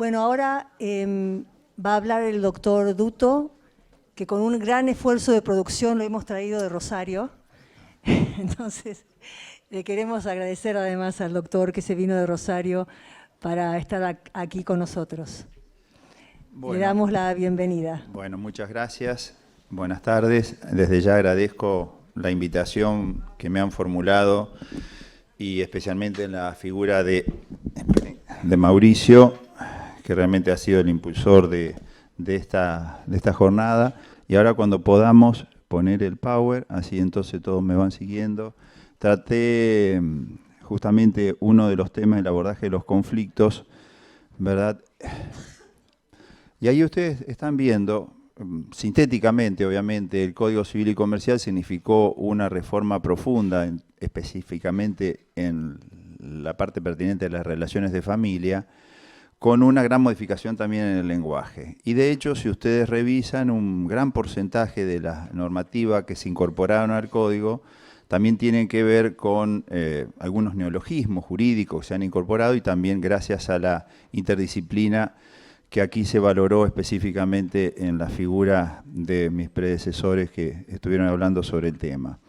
Bueno, ahora va a hablar el doctor Duto, que con un gran esfuerzo de producción lo hemos traído de Rosario. Entonces, le queremos agradecer además al doctor que se vino de Rosario para estar aquí con nosotros. Bueno, le damos la bienvenida. Bueno, muchas gracias. Buenas tardes. Desde ya agradezco la invitación que me han formulado y especialmente en la figura de Mauricio, que realmente ha sido el impulsor de esta jornada. Y ahora cuando podamos poner el power, así entonces todos me van siguiendo, traté justamente uno de los temas del abordaje de los conflictos, ¿verdad? Y ahí ustedes están viendo, sintéticamente obviamente, el Código Civil y Comercial significó una reforma profunda, específicamente en la parte pertinente de las relaciones de familia, con una gran modificación también en el lenguaje. Y de hecho, si ustedes revisan, un gran porcentaje de la normativa que se incorporaron al Código también tienen que ver con algunos neologismos jurídicos que se han incorporado y también gracias a la interdisciplina que aquí se valoró específicamente en la figura de mis predecesores que estuvieron hablando sobre el tema.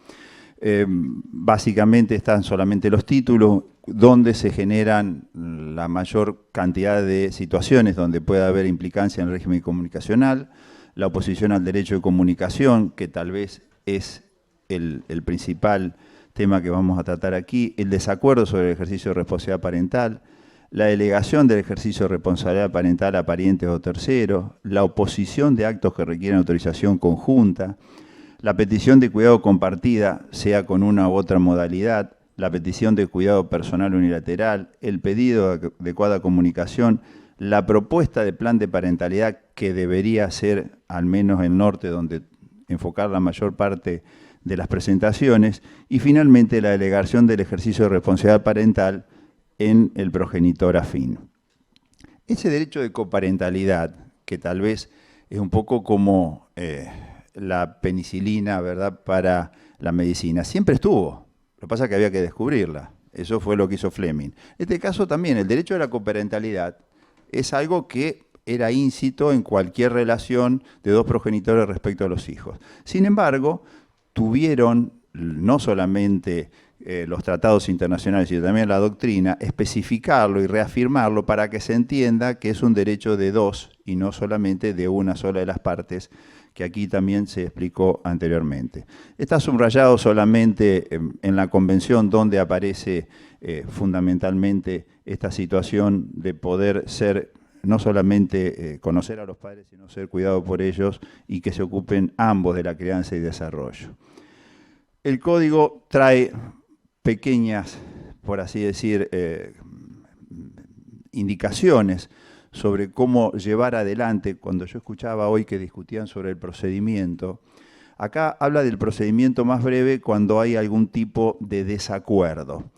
Básicamente están solamente los títulos, donde se generan la mayor cantidad de situaciones donde puede haber implicancia en el régimen comunicacional, la oposición al derecho de comunicación, que tal vez es el principal tema que vamos a tratar aquí, el desacuerdo sobre el ejercicio de responsabilidad parental, la delegación del ejercicio de responsabilidad parental a parientes o terceros, la oposición de actos que requieren autorización conjunta, la petición de cuidado compartida, sea con una u otra modalidad, la petición de cuidado personal unilateral, el pedido de adecuada comunicación, la propuesta de plan de parentalidad que debería ser, al menos en el norte, donde enfocar la mayor parte de las presentaciones, y finalmente la delegación del ejercicio de responsabilidad parental en el progenitor afín. Ese derecho de coparentalidad, que tal vez es un poco como la penicilina, ¿verdad?, para la medicina, siempre estuvo. Lo que pasa es que había que descubrirla. Eso fue lo que hizo Fleming. En este caso también, el derecho a la coparentalidad es algo que era íncito en cualquier relación de dos progenitores respecto a los hijos. Sin embargo, tuvieron no solamente los tratados internacionales, sino también la doctrina, especificarlo y reafirmarlo para que se entienda que es un derecho de dos y no solamente de una sola de las partes, que aquí también se explicó anteriormente. Está subrayado solamente en la Convención donde aparece fundamentalmente esta situación de poder ser, no solamente conocer a los padres, sino ser cuidado por ellos y que se ocupen ambos de la crianza y desarrollo. El Código trae pequeñas, por así decir, indicaciones sobre cómo llevar adelante. Cuando yo escuchaba hoy que discutían sobre el procedimiento, acá habla del procedimiento más breve cuando hay algún tipo de desacuerdo.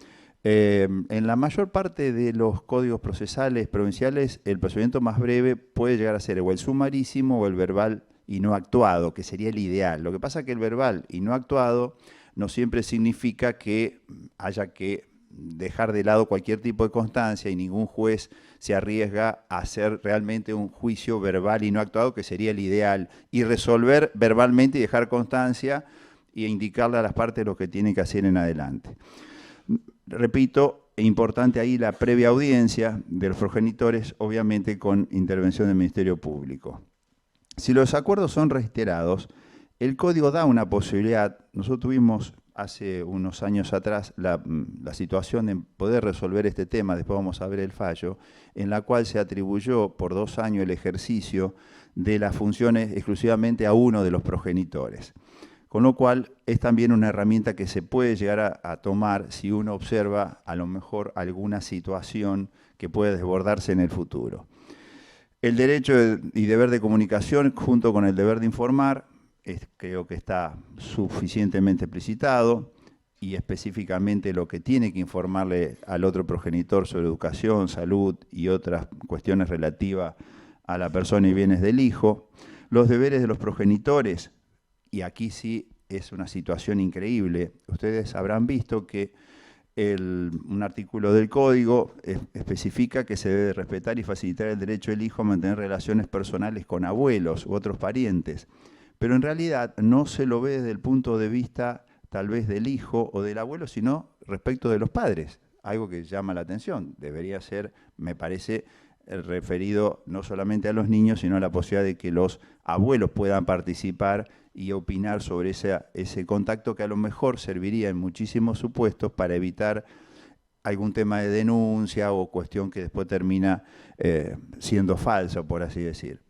En la mayor parte de los códigos procesales provinciales, el procedimiento más breve puede llegar a ser o el sumarísimo o el verbal y no actuado, que sería el ideal. Lo que pasa es que el verbal y no actuado no siempre significa que haya que dejar de lado cualquier tipo de constancia y ningún juez se arriesga a hacer realmente un juicio verbal y no actuado, que sería el ideal, y resolver verbalmente y dejar constancia e indicarle a las partes lo que tienen que hacer en adelante. Repito, es importante ahí la previa audiencia de los progenitores, obviamente con intervención del Ministerio Público. Si los acuerdos son reiterados, el Código da una posibilidad. Nosotros tuvimos hace unos años atrás la situación de poder resolver este tema, después vamos a ver el fallo, en la cual se atribuyó por 2 años el ejercicio de las funciones exclusivamente a uno de los progenitores. Con lo cual es también una herramienta que se puede llegar a tomar si uno observa a lo mejor alguna situación que puede desbordarse en el futuro. El derecho y deber de comunicación junto con el deber de informar, creo que está suficientemente explicitado, y específicamente lo que tiene que informarle al otro progenitor sobre educación, salud y otras cuestiones relativas a la persona y bienes del hijo. Los deberes de los progenitores, y aquí sí es una situación increíble. Ustedes habrán visto que un artículo del Código especifica que se debe respetar y facilitar el derecho del hijo a mantener relaciones personales con abuelos u otros parientes, pero en realidad no se lo ve desde el punto de vista tal vez del hijo o del abuelo, sino respecto de los padres, algo que llama la atención. Debería ser, me parece, referido no solamente a los niños, sino a la posibilidad de que los abuelos puedan participar y opinar sobre ese contacto que a lo mejor serviría en muchísimos supuestos para evitar algún tema de denuncia o cuestión que después termina siendo falsa, por así decir.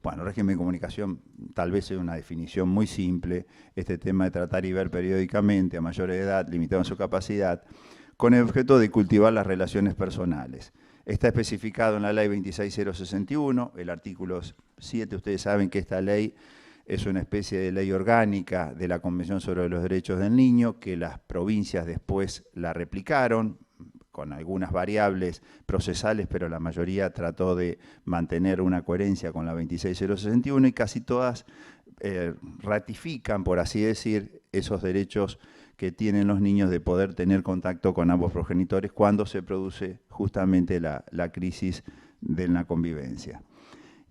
Bueno, régimen de comunicación tal vez es una definición muy simple, este tema de tratar y ver periódicamente a mayores de edad, limitado en su capacidad, con el objeto de cultivar las relaciones personales. Está especificado en la ley 26061, el artículo 7, ustedes saben que esta ley es una especie de ley orgánica de la Convención sobre los Derechos del Niño, que las provincias después la replicaron, con algunas variables procesales, pero la mayoría trató de mantener una coherencia con la 26061 y casi todas ratifican, por así decir, esos derechos que tienen los niños de poder tener contacto con ambos progenitores cuando se produce justamente la crisis de la convivencia.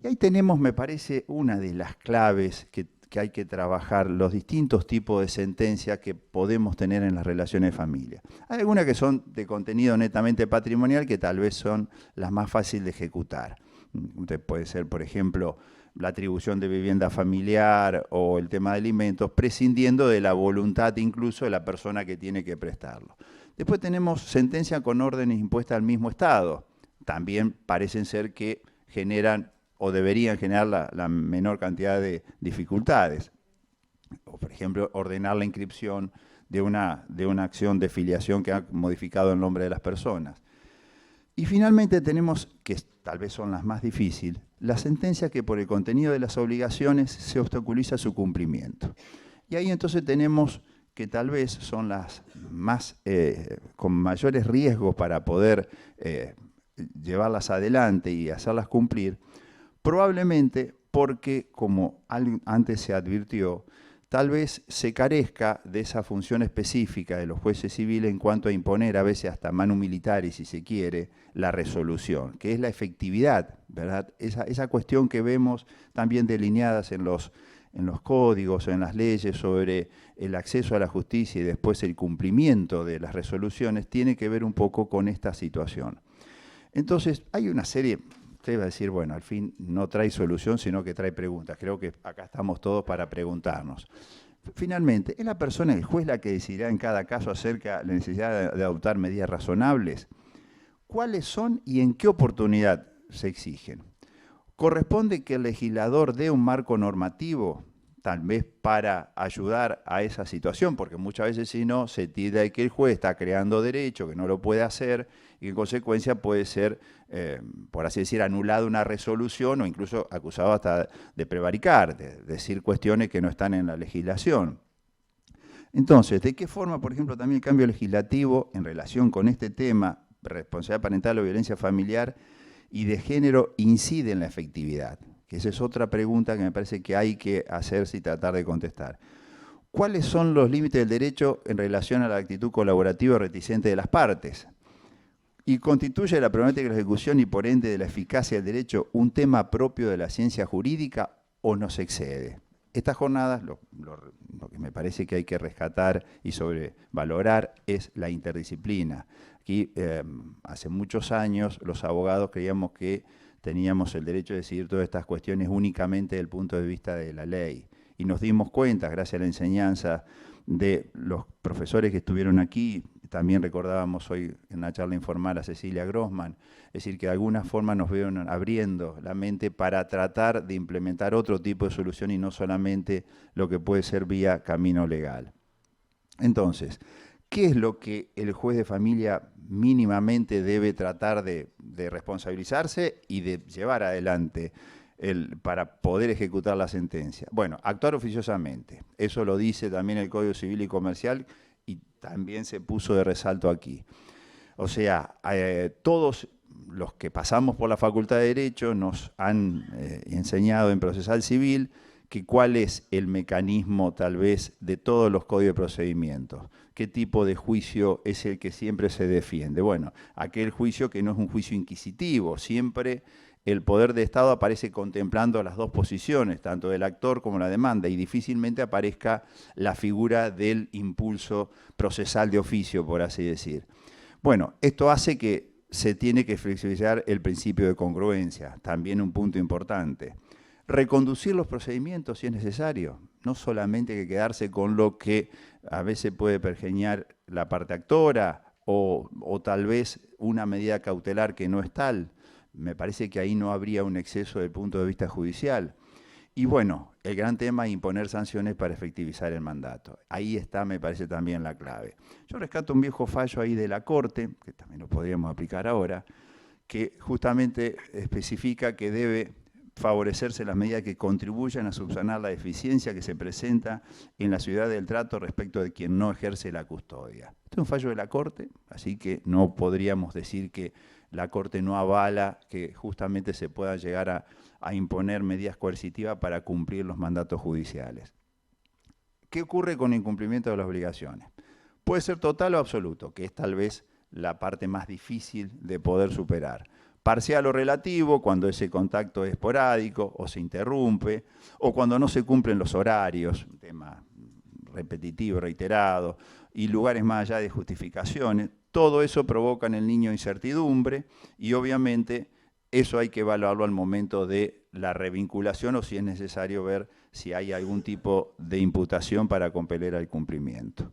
Y ahí tenemos, me parece, una de las claves que hay que trabajar, los distintos tipos de sentencias que podemos tener en las relaciones de familia. Hay algunas que son de contenido netamente patrimonial que tal vez son las más fáciles de ejecutar. Usted puede ser, por ejemplo, la atribución de vivienda familiar o el tema de alimentos, prescindiendo de la voluntad incluso de la persona que tiene que prestarlo. Después tenemos sentencias con órdenes impuestas al mismo Estado. También parecen ser que generan o deberían generar la menor cantidad de dificultades. O, por ejemplo, ordenar la inscripción de una acción de filiación que ha modificado el nombre de las personas. Y finalmente tenemos, que tal vez son las más difíciles, las sentencias que por el contenido de las obligaciones se obstaculiza su cumplimiento. Y ahí entonces tenemos que tal vez son las más con mayores riesgos para poder llevarlas adelante y hacerlas cumplir, probablemente porque, como antes se advirtió, tal vez se carezca de esa función específica de los jueces civiles en cuanto a imponer, a veces hasta manu militari, si se quiere, la resolución, que es la efectividad, ¿verdad? Esa cuestión que vemos también delineadas en los códigos o en las leyes sobre el acceso a la justicia y después el cumplimiento de las resoluciones, tiene que ver un poco con esta situación. Entonces, hay una serie. Usted va a decir, bueno, al fin no trae solución, sino que trae preguntas. Creo que acá estamos todos para preguntarnos. Finalmente, ¿es la persona, el juez, la que decidirá en cada caso acerca de la necesidad de adoptar medidas razonables? ¿Cuáles son y en qué oportunidad se exigen? ¿Corresponde que el legislador dé un marco normativo, tal vez para ayudar a esa situación? Porque muchas veces, si no, se tilda de que el juez está creando derecho, que no lo puede hacer, y en consecuencia puede ser, por así decir, anulada una resolución o incluso acusado hasta de prevaricar, de decir cuestiones que no están en la legislación. Entonces, ¿de qué forma, por ejemplo, también el cambio legislativo en relación con este tema, responsabilidad parental o violencia familiar y de género, incide en la efectividad? Que esa es otra pregunta que me parece que hay que hacerse y tratar de contestar. ¿Cuáles son los límites del derecho en relación a la actitud colaborativa o reticente de las partes? ¿Y constituye la problemática de la ejecución y por ende de la eficacia del derecho un tema propio de la ciencia jurídica o nos excede? Estas jornadas, lo que me parece que hay que rescatar y sobrevalorar es la interdisciplina. Aquí, hace muchos años, los abogados creíamos que teníamos el derecho de decidir todas estas cuestiones únicamente desde el punto de vista de la ley. Y nos dimos cuenta, gracias a la enseñanza de los profesores que estuvieron aquí, también recordábamos hoy en una charla informal a Cecilia Grossman, es decir, que de alguna forma nos vieron abriendo la mente para tratar de implementar otro tipo de solución y no solamente lo que puede ser vía camino legal. Entonces, ¿qué es lo que el juez de familia mínimamente debe tratar de responsabilizarse y de llevar adelante para poder ejecutar la sentencia? Bueno, actuar oficiosamente. Eso lo dice también el Código Civil y Comercial y también se puso de resalto aquí. O sea, todos los que pasamos por la Facultad de Derecho nos han enseñado en procesal civil que cuál es el mecanismo tal vez de todos los códigos de procedimientos. ¿Qué tipo de juicio es el que siempre se defiende? Bueno, aquel juicio que no es un juicio inquisitivo, siempre el poder de Estado aparece contemplando las dos posiciones, tanto del actor como la demanda, y difícilmente aparezca la figura del impulso procesal de oficio, por así decir. Bueno, esto hace que se tiene que flexibilizar el principio de congruencia, también un punto importante. Reconducir los procedimientos si es necesario, no solamente hay que quedarse con lo que a veces puede pergeñar la parte actora o tal vez una medida cautelar que no es tal. Me parece que ahí no habría un exceso desde el punto de vista judicial. Y bueno, el gran tema es imponer sanciones para efectivizar el mandato. Ahí está, me parece, también la clave. Yo rescato un viejo fallo ahí de la Corte, que también lo podríamos aplicar ahora, que justamente especifica que debe favorecerse las medidas que contribuyan a subsanar la deficiencia que se presenta en la ciudad del trato respecto de quien no ejerce la custodia. Este es un fallo de la Corte, así que no podríamos decir que la Corte no avala que justamente se pueda llegar a imponer medidas coercitivas para cumplir los mandatos judiciales. ¿Qué ocurre con el incumplimiento de las obligaciones? Puede ser total o absoluto, que es tal vez la parte más difícil de poder superar. Parcial o relativo, cuando ese contacto es esporádico o se interrumpe, o cuando no se cumplen los horarios, un tema repetitivo, reiterado, y lugares más allá de justificaciones. Todo eso provoca en el niño incertidumbre y obviamente eso hay que evaluarlo al momento de la revinculación o si es necesario ver si hay algún tipo de imputación para compeler al cumplimiento.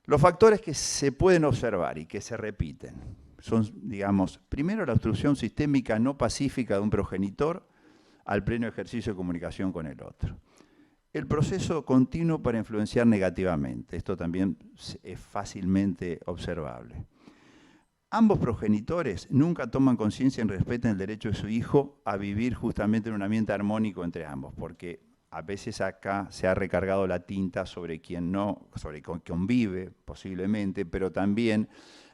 Los factores que se pueden observar y que se repiten son, digamos, primero la obstrucción sistémica no pacífica de un progenitor al pleno ejercicio de comunicación con el otro. El proceso continuo para influenciar negativamente, esto también es fácilmente observable. Ambos progenitores nunca toman conciencia y respetan el derecho de su hijo a vivir justamente en un ambiente armónico entre ambos, porque a veces acá se ha recargado la tinta sobre quien no, sobre quien convive posiblemente, pero también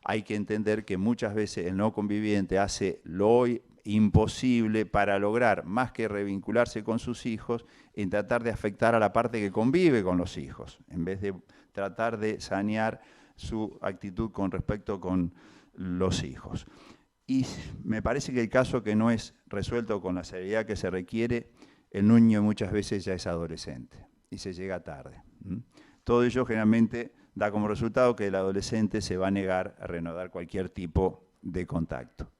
hay que entender que muchas veces el no conviviente hace lo imposible para lograr, más que revincularse con sus hijos, en tratar de afectar a la parte que convive con los hijos, en vez de tratar de sanear su actitud con respecto con los hijos. Y me parece que el caso que no es resuelto con la seriedad que se requiere, el niño muchas veces ya es adolescente y se llega tarde. Todo ello generalmente da como resultado que el adolescente se va a negar a renovar cualquier tipo de contacto.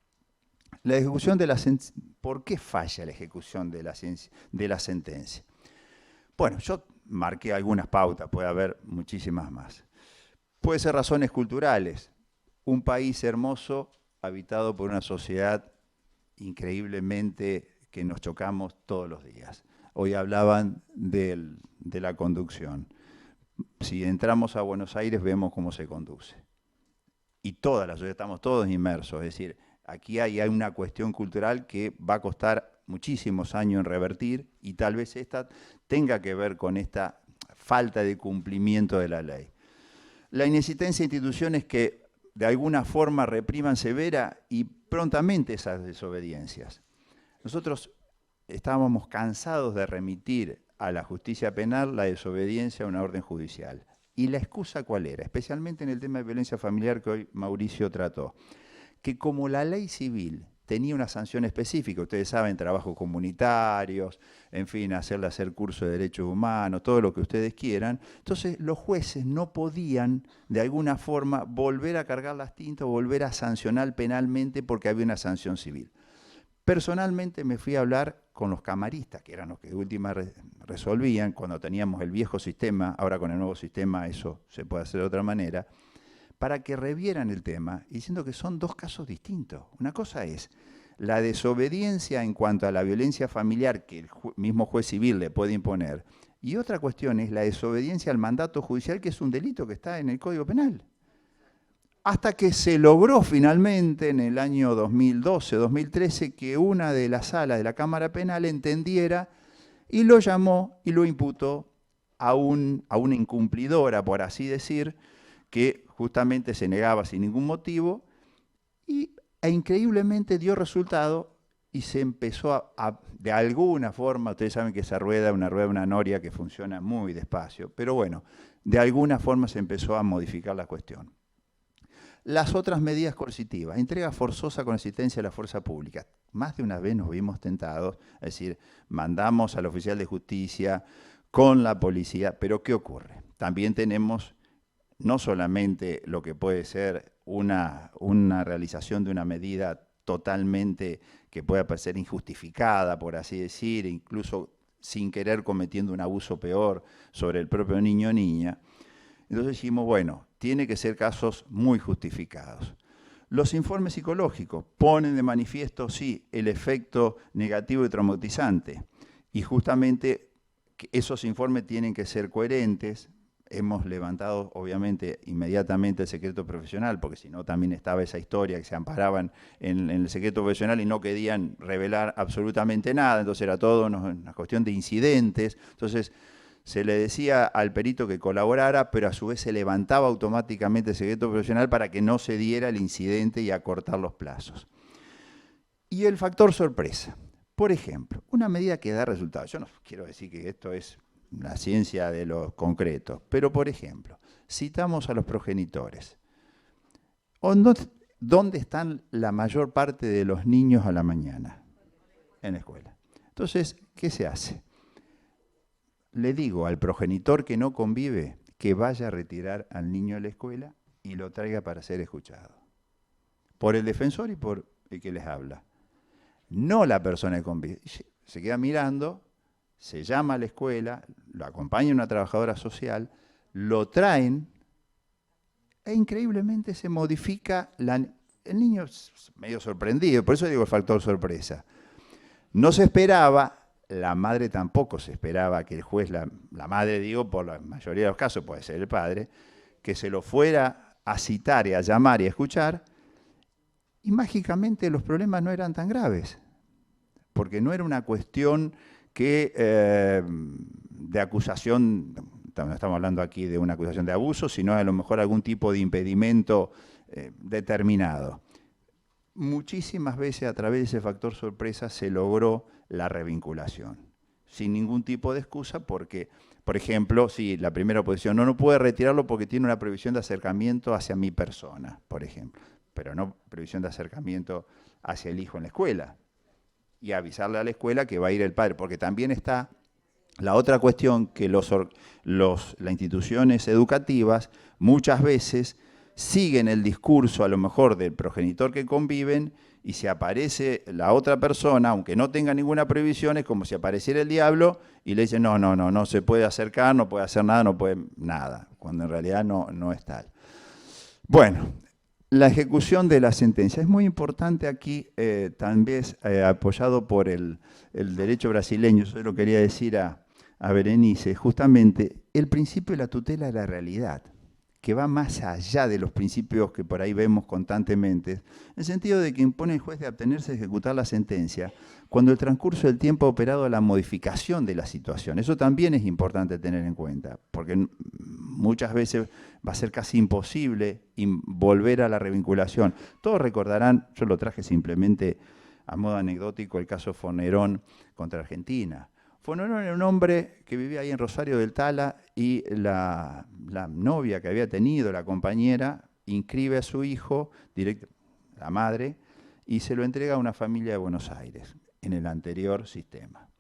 La ejecución de la sentencia. ¿Por qué falla la ejecución de la sentencia? Bueno, yo marqué algunas pautas, puede haber muchísimas más. Puede ser razones culturales. Un país hermoso habitado por una sociedad increíblemente que nos chocamos todos los días. Hoy hablaban de la conducción. Si entramos a Buenos Aires vemos cómo se conduce. Y toda la sociedad, estamos todos inmersos, es decir, aquí hay una cuestión cultural que va a costar muchísimos años en revertir y tal vez esta tenga que ver con esta falta de cumplimiento de la ley. La inexistencia de instituciones que de alguna forma repriman severa y prontamente esas desobediencias. Nosotros estábamos cansados de remitir a la justicia penal la desobediencia a una orden judicial. ¿Y la excusa cuál era? Especialmente en el tema de violencia familiar que hoy Mauricio trató. Que como la ley civil tenía una sanción específica, ustedes saben, trabajos comunitarios, en fin, hacer curso de derechos humanos, todo lo que ustedes quieran, entonces los jueces no podían de alguna forma volver a cargar las tintas o volver a sancionar penalmente porque había una sanción civil. Personalmente me fui a hablar con los camaristas, que eran los que de última resolvían, cuando teníamos el viejo sistema, ahora con el nuevo sistema eso se puede hacer de otra manera, para que revieran el tema, diciendo que son dos casos distintos. Una cosa es la desobediencia en cuanto a la violencia familiar que el mismo juez civil le puede imponer, y otra cuestión es la desobediencia al mandato judicial, que es un delito que está en el Código Penal. Hasta que se logró finalmente en el año 2012-2013 que una de las salas de la Cámara Penal entendiera y lo llamó y lo imputó a una incumplidora, por así decir, que justamente se negaba sin ningún motivo e increíblemente dio resultado y se empezó de alguna forma, ustedes saben que esa rueda, una noria que funciona muy despacio, pero bueno, de alguna forma se empezó a modificar la cuestión. Las otras medidas coercitivas, entrega forzosa con asistencia de la fuerza pública. Más de una vez nos vimos tentados, es decir, mandamos al oficial de justicia con la policía, pero ¿qué ocurre? También tenemos no solamente lo que puede ser una realización de una medida totalmente que pueda parecer injustificada, por así decir, incluso sin querer cometiendo un abuso peor sobre el propio niño o niña. Entonces dijimos, bueno, tiene que ser casos muy justificados. Los informes psicológicos ponen de manifiesto, sí, el efecto negativo y traumatizante. Y justamente esos informes tienen que ser coherentes. Hemos levantado, obviamente, inmediatamente el secreto profesional, porque si no también estaba esa historia que se amparaban en el secreto profesional y no querían revelar absolutamente nada, entonces era todo una cuestión de incidentes. Entonces se le decía al perito que colaborara, pero a su vez se levantaba automáticamente el secreto profesional para que no se diera el incidente y acortar los plazos. Y el factor sorpresa. Por ejemplo, una medida que da resultados. Yo no quiero decir que esto es la ciencia de lo concreto, pero por ejemplo, citamos a los progenitores. ¿Dónde están la mayor parte de los niños a la mañana? En la escuela. Entonces, ¿qué se hace? Le digo al progenitor que no convive que vaya a retirar al niño de la escuela y lo traiga para ser escuchado. Por el defensor y por el que les habla. No la persona que convive. Se queda mirando, se llama a la escuela, lo acompaña una trabajadora social, lo traen e increíblemente se modifica. El niño es medio sorprendido, por eso digo el factor sorpresa. No se esperaba. La madre tampoco se esperaba que el juez, la madre digo por la mayoría de los casos, puede ser el padre, que se lo fuera a citar y a llamar y a escuchar, y mágicamente los problemas no eran tan graves, porque no era una cuestión que de acusación, no estamos hablando aquí de una acusación de abuso, sino a lo mejor algún tipo de impedimento determinado. Muchísimas veces a través de ese factor sorpresa se logró la revinculación, sin ningún tipo de excusa, porque, por ejemplo, si la primera oposición no puede retirarlo porque tiene una prohibición de acercamiento hacia mi persona, por ejemplo, pero no prohibición de acercamiento hacia el hijo en la escuela, y avisarle a la escuela que va a ir el padre, porque también está la otra cuestión que las instituciones educativas muchas veces siguen el discurso a lo mejor del progenitor que conviven y si aparece la otra persona, aunque no tenga ninguna prohibición, es como si apareciera el diablo y le dicen no se puede acercar, no puede hacer nada, no puede nada, cuando en realidad no es tal. Bueno, la ejecución de la sentencia es muy importante aquí, también apoyado por el derecho brasileño. Yo lo quería decir a Berenice, justamente el principio de la tutela de la realidad, que va más allá de los principios que por ahí vemos constantemente, en el sentido de que impone al juez de abstenerse de ejecutar la sentencia cuando el transcurso del tiempo ha operado la modificación de la situación. Eso también es importante tener en cuenta, porque muchas veces va a ser casi imposible volver a la revinculación. Todos recordarán, yo lo traje simplemente a modo anecdótico, el caso Fornerón contra Argentina. Fornerón era un hombre que vivía ahí en Rosario del Tala y la novia que había tenido, la compañera, inscribe a su hijo, la madre, y se lo entrega a una familia de Buenos Aires, en el anterior sistema.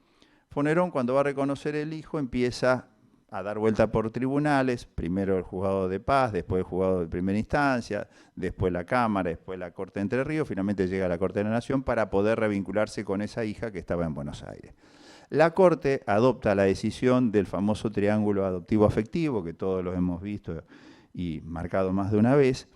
Fornerón, cuando va a reconocer el hijo, empieza a dar vuelta por tribunales, primero el juzgado de paz, después el juzgado de primera instancia, después la Cámara, después la Corte de Entre Ríos, finalmente llega a la Corte de la Nación para poder revincularse con esa hija que estaba en Buenos Aires. La Corte adopta la decisión del famoso triángulo adoptivo afectivo, que todos lo hemos visto y marcado más de una vez,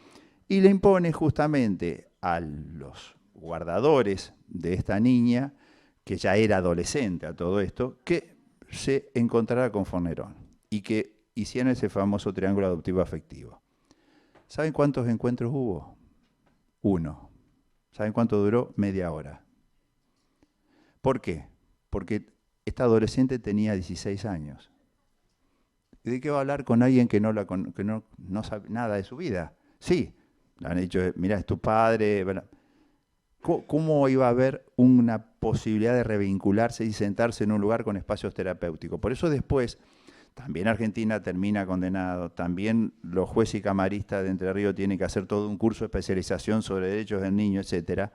y le impone justamente a los guardadores de esta niña, que ya era adolescente a todo esto, que se encontrara con Fornerón y que hicieran ese famoso triángulo adoptivo afectivo. ¿Saben cuántos encuentros hubo? 1. ¿Saben cuánto duró? Media hora. ¿Por qué? Porque esta adolescente tenía 16 años. ¿Y de qué va a hablar con alguien que no sabe nada de su vida? Sí, le han dicho, mirá, es tu padre. ¿Cómo iba a haber una posibilidad de revincularse y sentarse en un lugar con espacios terapéuticos? Por eso después, también Argentina termina condenado, también los jueces y camaristas de Entre Ríos tienen que hacer todo un curso de especialización sobre derechos del niño, etcétera.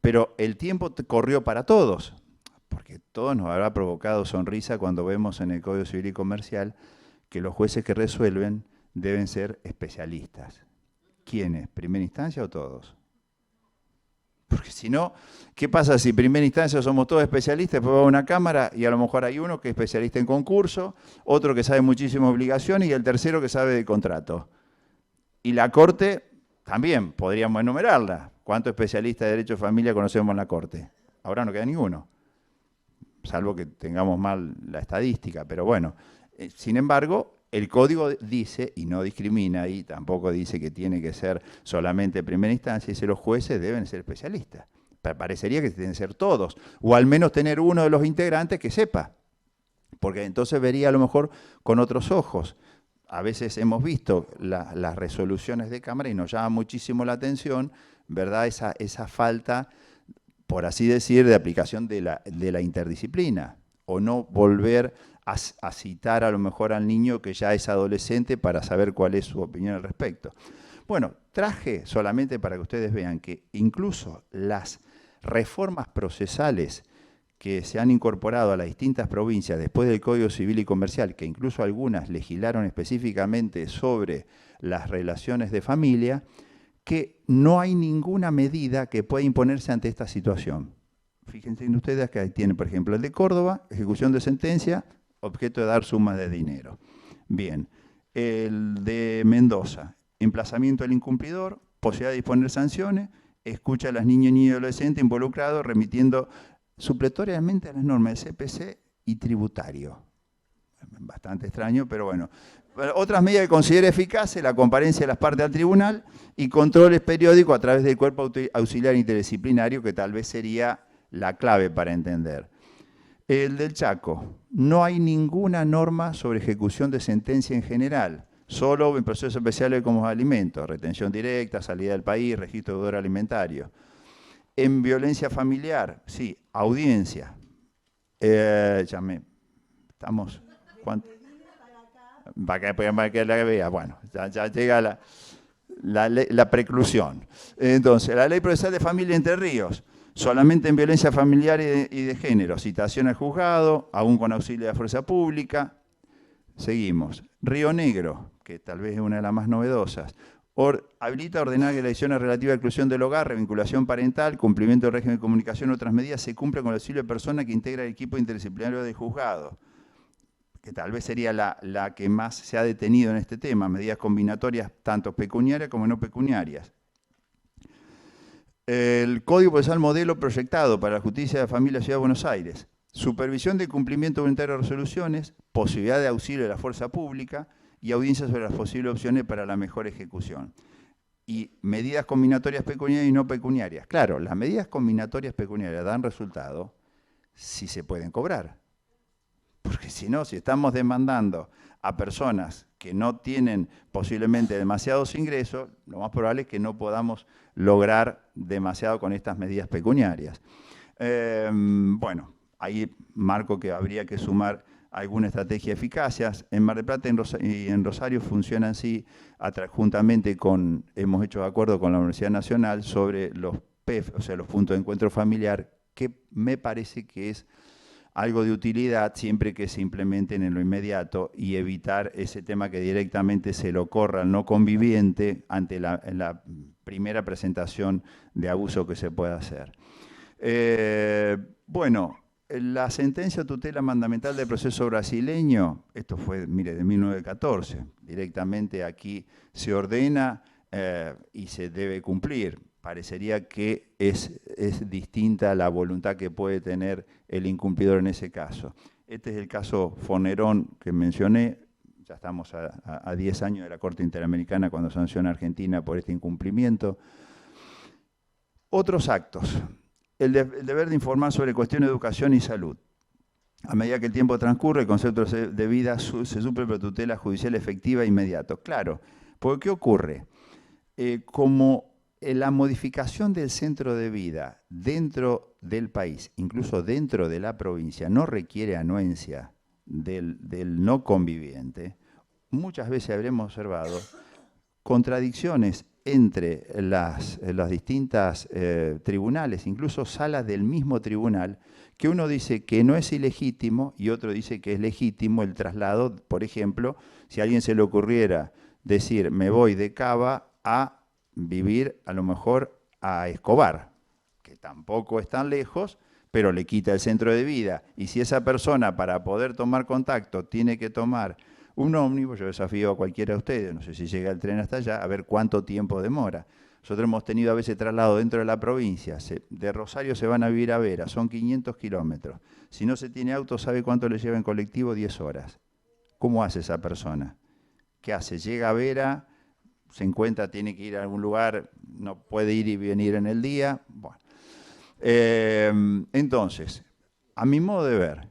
Pero el tiempo corrió para todos, porque todos nos habrá provocado sonrisa cuando vemos en el Código Civil y Comercial que los jueces que resuelven deben ser especialistas. ¿Quiénes? ¿Primera instancia o todos? Porque si no, ¿qué pasa si en primera instancia somos todos especialistas, después va a una cámara y a lo mejor hay uno que es especialista en concurso, otro que sabe muchísimas obligaciones y el tercero que sabe de contrato? Y la Corte también, podríamos enumerarla. ¿Cuántos especialistas de derecho de familia conocemos en la Corte? Ahora no queda ninguno, salvo que tengamos mal la estadística, pero bueno. Sin embargo, el Código dice, y no discrimina, y tampoco dice que tiene que ser solamente primera instancia, dice que los jueces deben ser especialistas. Parecería que deben ser todos, o al menos tener uno de los integrantes que sepa, porque entonces vería a lo mejor con otros ojos. A veces hemos visto las resoluciones de Cámara y nos llama muchísimo la atención, ¿verdad? Esa falta, por así decir, de aplicación de la interdisciplina, o no volver a citar a lo mejor al niño que ya es adolescente para saber cuál es su opinión al respecto. Bueno, traje solamente para que ustedes vean que incluso las reformas procesales que se han incorporado a las distintas provincias después del Código Civil y Comercial, que incluso algunas legislaron específicamente sobre las relaciones de familia, que no hay ninguna medida que pueda imponerse ante esta situación. Fíjense ustedes que ahí tienen, por ejemplo, el de Córdoba, ejecución de sentencia, objeto de dar sumas de dinero. Bien, el de Mendoza, emplazamiento del incumplidor, posibilidad de disponer sanciones, escucha a las niñas y niños adolescentes involucrados, remitiendo supletoriamente a las normas del CPC y tributario. Bastante extraño, pero bueno. Otras medidas que considera eficaces, la comparencia de las partes al tribunal y controles periódicos a través del cuerpo auxiliar interdisciplinario, que tal vez sería la clave para entender. El del Chaco, no hay ninguna norma sobre ejecución de sentencia en general, solo en procesos especiales como alimentos, retención directa, salida del país, registro de deudor alimentario. En violencia familiar, sí, audiencia. Estamos, ¿cuánto? Para que la vea, bueno, ya llega la preclusión. Entonces, la Ley Procesal de Familia Entre Ríos, solamente en violencia familiar y de género, citación al juzgado, aún con auxilio de la fuerza pública. Seguimos. Río Negro, que tal vez es una de las más novedosas, habilita a ordenar que las decisiones relativas a la exclusión del hogar, revinculación parental, cumplimiento del régimen de comunicación y otras medidas se cumplen con el auxilio de persona que integra el equipo interdisciplinario del juzgado, que tal vez sería la que más se ha detenido en este tema, medidas combinatorias tanto pecuniarias como no pecuniarias. El Código Procesal Modelo proyectado para la Justicia de la Familia de la Ciudad de Buenos Aires, supervisión del cumplimiento voluntario de resoluciones, posibilidad de auxilio de la fuerza pública y audiencias sobre las posibles opciones para la mejor ejecución. Y medidas combinatorias pecuniarias y no pecuniarias. Claro, las medidas combinatorias pecuniarias dan resultado si se pueden cobrar. Porque si no, si estamos demandando a personas que no tienen posiblemente demasiados ingresos, lo más probable es que no podamos lograr demasiado con estas medidas pecuniarias. Bueno, ahí marco que habría que sumar alguna estrategia de eficacias. En Mar del Plata y en Rosario funcionan así, juntamente hemos hecho acuerdo con la Universidad Nacional sobre los PEF, o sea, los puntos de encuentro familiar, que me parece que es algo de utilidad siempre que se implementen en lo inmediato y evitar ese tema que directamente se lo corra al no conviviente ante la primera presentación de abuso que se pueda hacer. Bueno, la sentencia de tutela mandamental del proceso brasileño, esto fue, mire, de 1914, directamente aquí se ordena y se debe cumplir. Parecería que es distinta la voluntad que puede tener el incumplidor en ese caso. Este es el caso Fornerón que mencioné, ya estamos a 10 años de la Corte Interamericana cuando sanciona a Argentina por este incumplimiento. Otros actos. El deber de informar sobre cuestiones de educación y salud. A medida que el tiempo transcurre, el concepto de vida se suple por tutela judicial efectiva e inmediata. Claro, porque ¿qué ocurre? Como la modificación del centro de vida dentro del país, incluso dentro de la provincia, no requiere anuencia del no conviviente. Muchas veces habremos observado contradicciones entre las distintas tribunales, incluso salas del mismo tribunal, que uno dice que no es ilegítimo y otro dice que es legítimo el traslado. Por ejemplo, si a alguien se le ocurriera decir, me voy de Cava a vivir a lo mejor a Escobar, que tampoco es tan lejos, pero le quita el centro de vida. Y si esa persona, para poder tomar contacto, tiene que tomar un ómnibus, yo desafío a cualquiera de ustedes, no sé si llega el tren hasta allá, a ver cuánto tiempo demora. Nosotros hemos tenido a veces traslado dentro de la provincia, de Rosario se van a vivir a Vera, son 500 kilómetros. Si no se tiene auto, ¿sabe cuánto le lleva en colectivo? 10 horas. ¿Cómo hace esa persona? ¿Qué hace? Llega a Vera, se encuentra, tiene que ir a algún lugar, no puede ir y venir en el día. Bueno. Entonces, a mi modo de ver,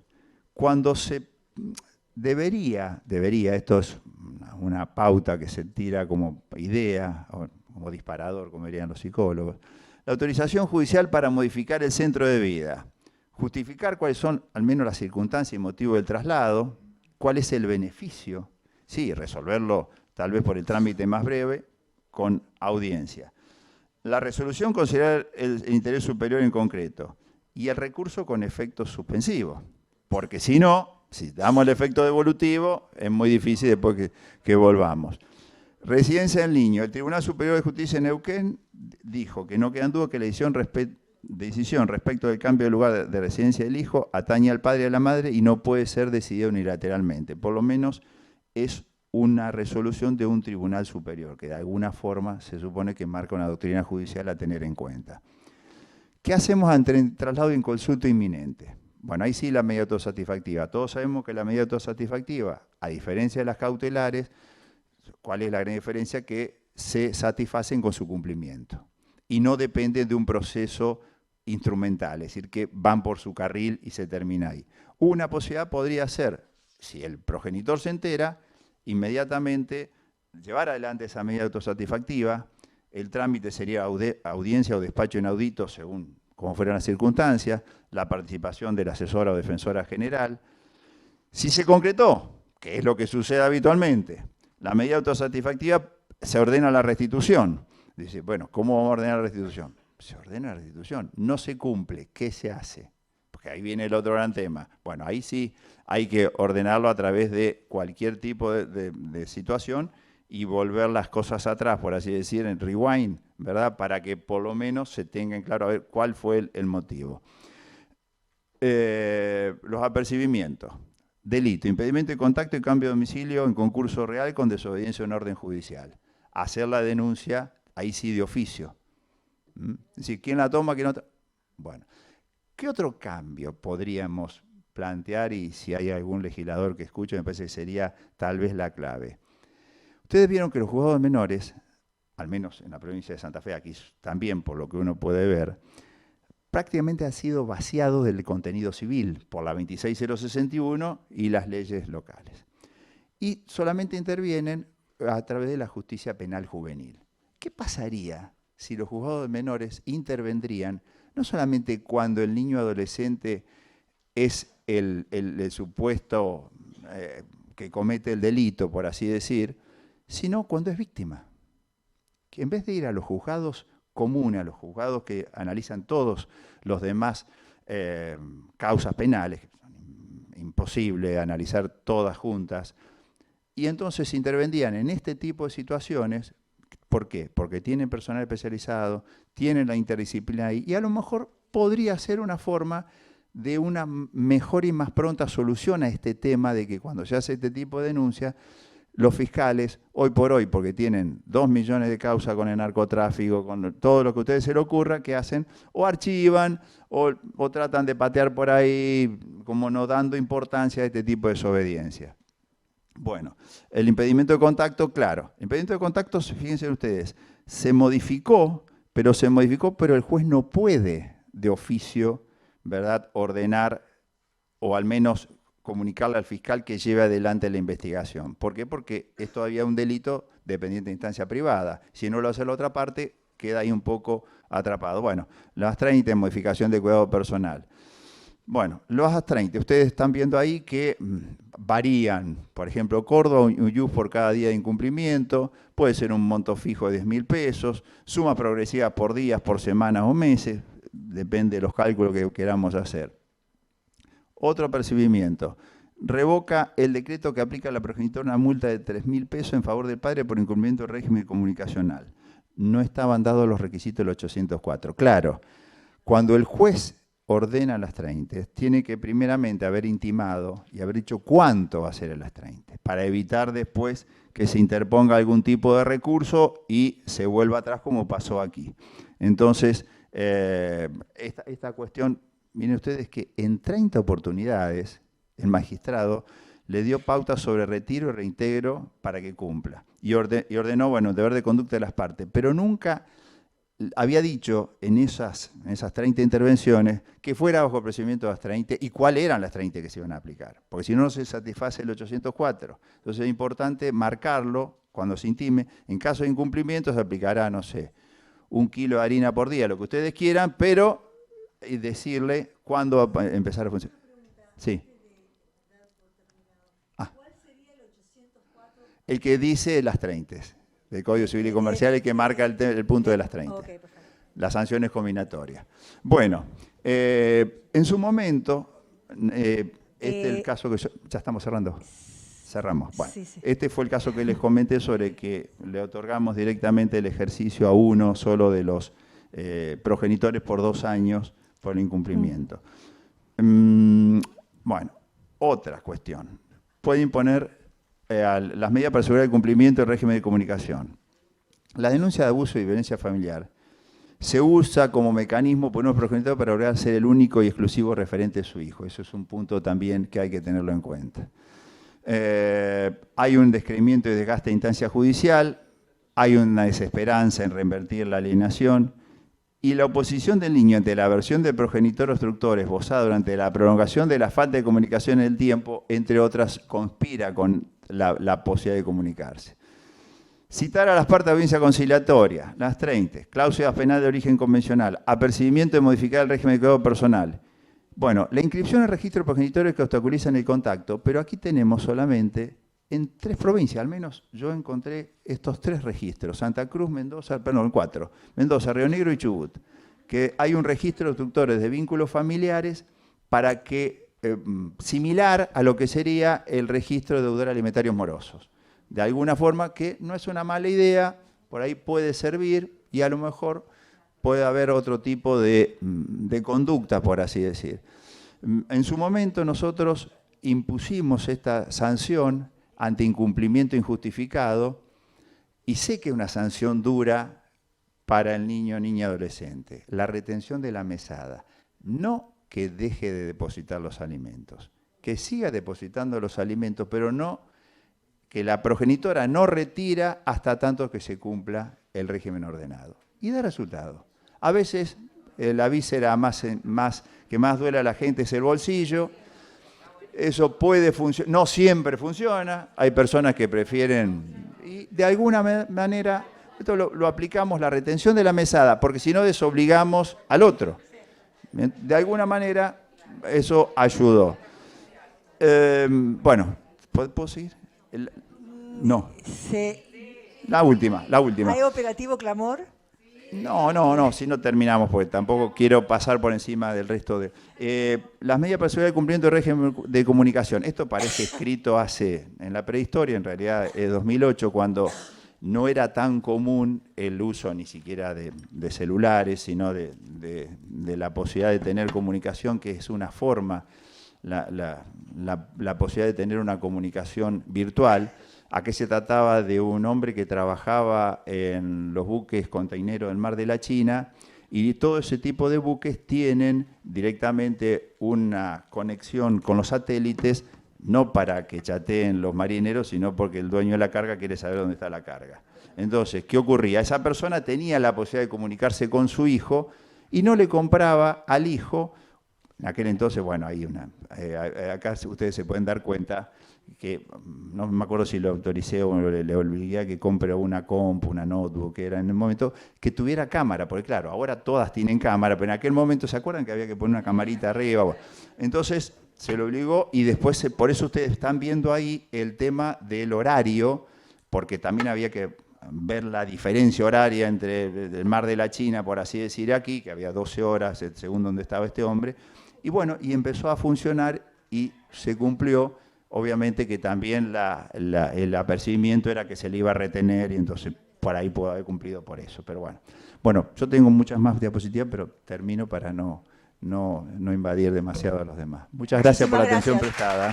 cuando se debería, esto es una pauta que se tira como idea, o como disparador, como dirían los psicólogos, la autorización judicial para modificar el centro de vida, justificar cuáles son al menos las circunstancias y motivos del traslado, cuál es el beneficio, sí, resolverlo tal vez por el trámite más breve, con audiencia. La resolución considerar el interés superior en concreto y el recurso con efecto suspensivo, porque si no, si damos el efecto devolutivo, es muy difícil después que volvamos. Residencia del niño. El Tribunal Superior de Justicia de Neuquén dijo que no quedan dudas que la decisión respecto del cambio de lugar de residencia del hijo atañe al padre y a la madre y no puede ser decidida unilateralmente. Por lo menos es una resolución de un tribunal superior, que de alguna forma se supone que marca una doctrina judicial a tener en cuenta. ¿Qué hacemos ante el traslado en consulta inminente? Bueno, ahí sí la medida autosatisfactiva. Todos sabemos que la medida autosatisfactiva, a diferencia de las cautelares, ¿cuál es la gran diferencia? Que se satisfacen con su cumplimiento y no dependen de un proceso instrumental, es decir, que van por su carril y se termina ahí. Una posibilidad podría ser, si el progenitor se entera, inmediatamente llevar adelante esa medida autosatisfactiva. El trámite sería audiencia o despacho inaudito según como fueran las circunstancias, la participación de la asesora o defensora general. Si se concretó, que es lo que sucede habitualmente, la medida autosatisfactiva, se ordena la restitución. Dice, bueno, ¿cómo vamos a ordenar la restitución? Se ordena la restitución, no se cumple, ¿qué se hace? Porque ahí viene el otro gran tema. Bueno, ahí sí hay que ordenarlo a través de cualquier tipo de situación y volver las cosas atrás, por así decir, en rewind, ¿verdad? Para que por lo menos se tenga en claro a ver cuál fue el motivo. Los apercibimientos. Delito, impedimento de contacto y cambio de domicilio en concurso real con desobediencia a una orden judicial. Hacer la denuncia, ahí sí de oficio. Es decir, ¿quién la toma, quién no? Bueno, ¿qué otro cambio podríamos plantear? Y si hay algún legislador que escuche, me parece que sería tal vez la clave. Ustedes vieron que los juzgados menores, al menos en la provincia de Santa Fe, aquí también por lo que uno puede ver, prácticamente han sido vaciados del contenido civil por la 26061 y las leyes locales. Y solamente intervienen a través de la justicia penal juvenil. ¿Qué pasaría si los juzgados menores intervendrían no solamente cuando el niño adolescente es el supuesto que comete el delito, por así decir, sino cuando es víctima? Que en vez de ir a los juzgados comunes, a los juzgados que analizan todos los demás causas penales, que son imposible analizar todas juntas, y entonces intervendrían en este tipo de situaciones. ¿Por qué? Porque tienen personal especializado, tienen la interdisciplina ahí, y a lo mejor podría ser una forma de una mejor y más pronta solución a este tema de que cuando se hace este tipo de denuncia, los fiscales, hoy por hoy, porque tienen 2 millones de causas con el narcotráfico, con todo lo que a ustedes se les ocurra, ¿qué hacen? O archivan o tratan de patear por ahí, como no dando importancia a este tipo de desobediencia. Bueno, el impedimento de contacto, claro. El impedimento de contacto, fíjense ustedes, se modificó, pero el juez no puede de oficio, ¿verdad?, ordenar o al menos comunicarle al fiscal que lleve adelante la investigación. ¿Por qué? Porque es todavía un delito dependiente de instancia privada. Si no lo hace la otra parte, queda ahí un poco atrapado. Bueno, las 30 en modificación de cuidado personal. Bueno, los 30, ustedes están viendo ahí que varían, por ejemplo, Córdoba, un IUF por cada día de incumplimiento, puede ser un monto fijo de 10.000 pesos, suma progresiva por días, por semanas o meses, depende de los cálculos que queramos hacer. Otro apercibimiento, revoca el decreto que aplica a la progenitora una multa de 3.000 pesos en favor del padre por incumplimiento del régimen comunicacional. No estaban dados los requisitos del 804. Claro, cuando el juez ordena las 30, tiene que primeramente haber intimado y haber dicho cuánto va a ser a las 30, para evitar después que se interponga algún tipo de recurso y se vuelva atrás como pasó aquí. Entonces, esta cuestión, miren ustedes que en 30 oportunidades el magistrado le dio pautas sobre retiro y reintegro para que cumpla. Y ordenó, bueno, deber de conducta de las partes, pero nunca había dicho en esas 30 intervenciones que fuera bajo procedimiento de las 30 y cuáles eran las 30 que se iban a aplicar, porque si no, no se satisface el 804. Entonces es importante marcarlo cuando se intime. En caso de incumplimiento se aplicará, no sé, 1 kilo de harina por día, lo que ustedes quieran, pero decirle cuándo va a empezar a funcionar. Sí. ¿Cuál sería el 804? El que dice las 30. Del Código Civil y Comercial, el que marca el punto de las 30. Okay, las sanciones combinatorias. Bueno, en su momento, este es el caso que ya estamos cerrando. Cerramos. Bueno, sí. Este fue el caso que les comenté sobre que le otorgamos directamente el ejercicio a uno solo de los progenitores por 2 años por el incumplimiento. Bueno, otra cuestión. Puede imponer las medidas para asegurar el cumplimiento del régimen de comunicación. La denuncia de abuso y violencia familiar se usa como mecanismo por unos progenitores para lograr ser el único y exclusivo referente de su hijo. Eso es un punto también que hay que tenerlo en cuenta. Hay un descreimiento y desgaste de instancia judicial, hay una desesperanza en reinvertir la alienación, y la oposición del niño ante la versión del progenitor o instructor esbozada durante la prolongación de la falta de comunicación en el tiempo, entre otras, conspira con la posibilidad de comunicarse. Citar a las partes de audiencia conciliatoria, las 30, cláusulas penales de origen convencional, apercibimiento de modificar el régimen de cuidado personal. Bueno, la inscripción en registro de progenitores que obstaculizan el contacto, pero aquí tenemos solamente en 3 provincias, al menos yo encontré estos 3 registros, Santa Cruz, Mendoza, perdón, 4, Mendoza, Río Negro y Chubut, que hay un registro de obstructores de vínculos familiares para que, similar a lo que sería el registro de deudores alimentarios morosos. De alguna forma que no es una mala idea, por ahí puede servir y a lo mejor puede haber otro tipo de conducta, por así decir. En su momento nosotros impusimos esta sanción ante incumplimiento injustificado, y sé que es una sanción dura para el niño o niña adolescente, la retención de la mesada. No que deje de depositar los alimentos, que siga depositando los alimentos, pero no que la progenitora no retira hasta tanto que se cumpla el régimen ordenado. Y da resultado. A veces la víscera que más duele a la gente es el bolsillo. Eso puede funcionar, no siempre funciona, hay personas que prefieren, y de alguna manera, esto lo aplicamos, la retención de la mesada, porque si no desobligamos al otro. De alguna manera, eso ayudó. Bueno, ¿puedo seguir? No. La última. ¿Hay operativo clamor? No, si no terminamos, porque tampoco quiero pasar por encima del resto de... las medidas para asegurar el cumplimiento del régimen de comunicación. Esto parece escrito en la prehistoria, en realidad es 2008, cuando no era tan común el uso ni siquiera de celulares, sino de la posibilidad de tener comunicación, que es una forma, la posibilidad de tener una comunicación virtual. Aquí se trataba de un hombre que trabajaba en los buques containeros del Mar de la China, y todo ese tipo de buques tienen directamente una conexión con los satélites, no para que chateen los marineros, sino porque el dueño de la carga quiere saber dónde está la carga. Entonces, ¿qué ocurría? Esa persona tenía la posibilidad de comunicarse con su hijo y no le compraba al hijo En aquel entonces, bueno, acá ustedes se pueden dar cuenta que, no me acuerdo si lo autoricé o le obligué a que compre una compu, una notebook, que era en el momento, que tuviera cámara, porque claro, ahora todas tienen cámara, pero en aquel momento, ¿se acuerdan que había que poner una camarita arriba? Bueno, entonces se lo obligó y después, por eso ustedes están viendo ahí el tema del horario, porque también había que ver la diferencia horaria entre el Mar de la China, por así decir, aquí, que había 12 horas, según donde estaba este hombre, y bueno, y empezó a funcionar y se cumplió. Obviamente que también el apercibimiento era que se le iba a retener y entonces por ahí pudo haber cumplido por eso. Pero bueno, yo tengo muchas más diapositivas, pero termino para no invadir demasiado a los demás. Muchas gracias por la atención prestada.